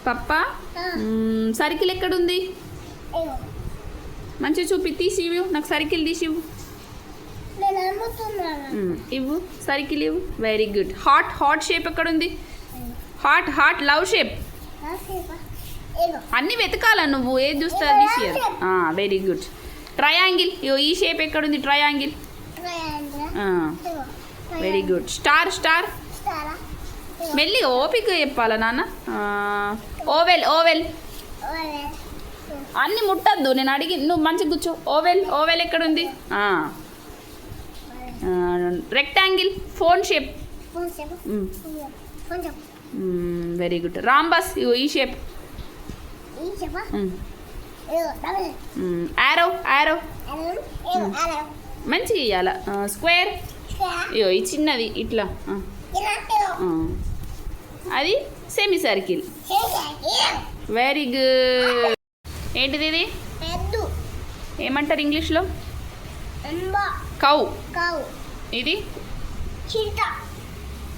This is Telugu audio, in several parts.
పప్పా సర్కిల్ ఎక్కడుంది మంచిగా చూపి తీసి ఇవ్వు నాకు సర్కిల్ తీసి ఇవ్వు ఇవ్వు సర్కిల్ ఇవ్వు వెరీ గుడ్ హార్ట్ షేప్ ఎక్కడుంది హార్ట్ లవ్ షేప్ అన్నీ వెతకాల నువ్వు ఏది చూస్తా తీసి వెరీ గుడ్ ట్రయాంగిల్ ఈ షేప్ ఎక్కడుంది ట్రయాంగిల్ వెరీ గుడ్ స్టార్ మెల్లి ఓపిక చెప్పాలా నాన్న ఓవెల్ అన్నీ ముట్టద్దు నేను అడిగి నువ్వు మంచిగా కూర్చో ఓవెల్ ఎక్కడుంది rectangle phone shape very good rhombus ఈ షేప్ ఆరో మంచిగా ఇవ్వాల స్క్వేర్ ఈ చిన్నది ఇట్లా అది సెమీ సర్కిల్ వెరీ గుడ్ ఏంటిది ఇది ఏమంటారు ఇంగ్లీష్లో కౌ ఇది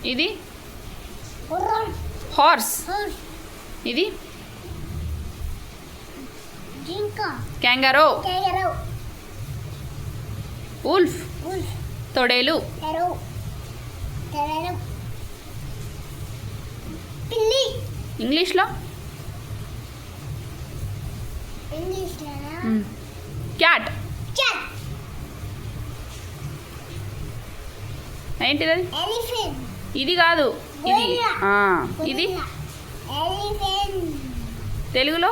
ఇది హార్స్ ఇది క్యాంగరో ఉల్ఫ్ తొడేలు ఇంగ్లీష్లో క్యాట్ ఏంటిది ఇది కాదు ఇది తెలుగులో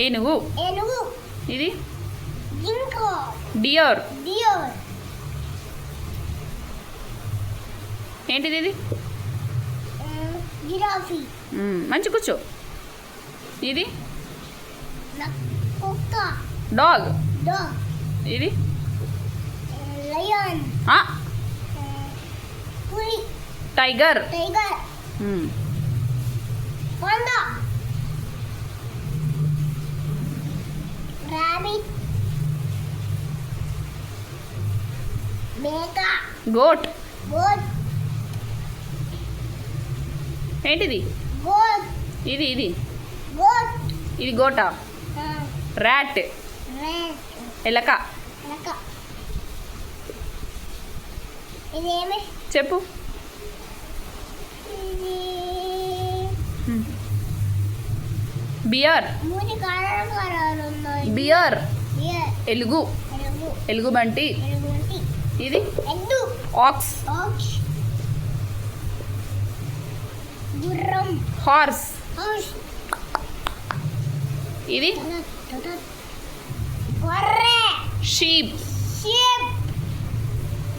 ఏనుగు ఇది డియర్ ఏంటిది ఇది మంచి కూర్చో ఇది డాగ్ ఇది టైగర్ గోట్ ఏంటిది ఇది ఇది గోటా ర్యాట్ ఎలక చెప్పు బియర్ ఎలుగుబంటి ఇది ఆక్స్ హార్స్ ఇది షీప్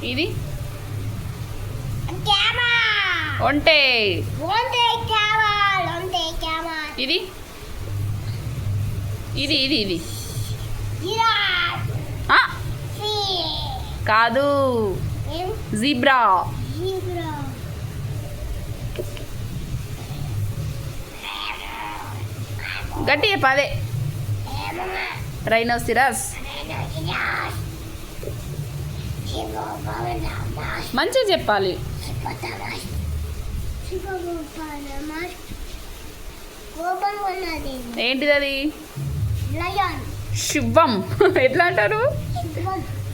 ఇది ఒంటె ఇది కాదు జీబ్రా గట్టి చెప్పదే రైనోసిరస్ మంచిగా చెప్పాలి ఏంటిది అది శివం ఎట్లా అంటారు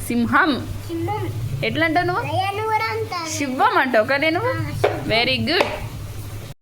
సింహం ఎట్లా అంటావు నువ్వు శివం అంటావు కదా నువ్వు వెరీ గుడ్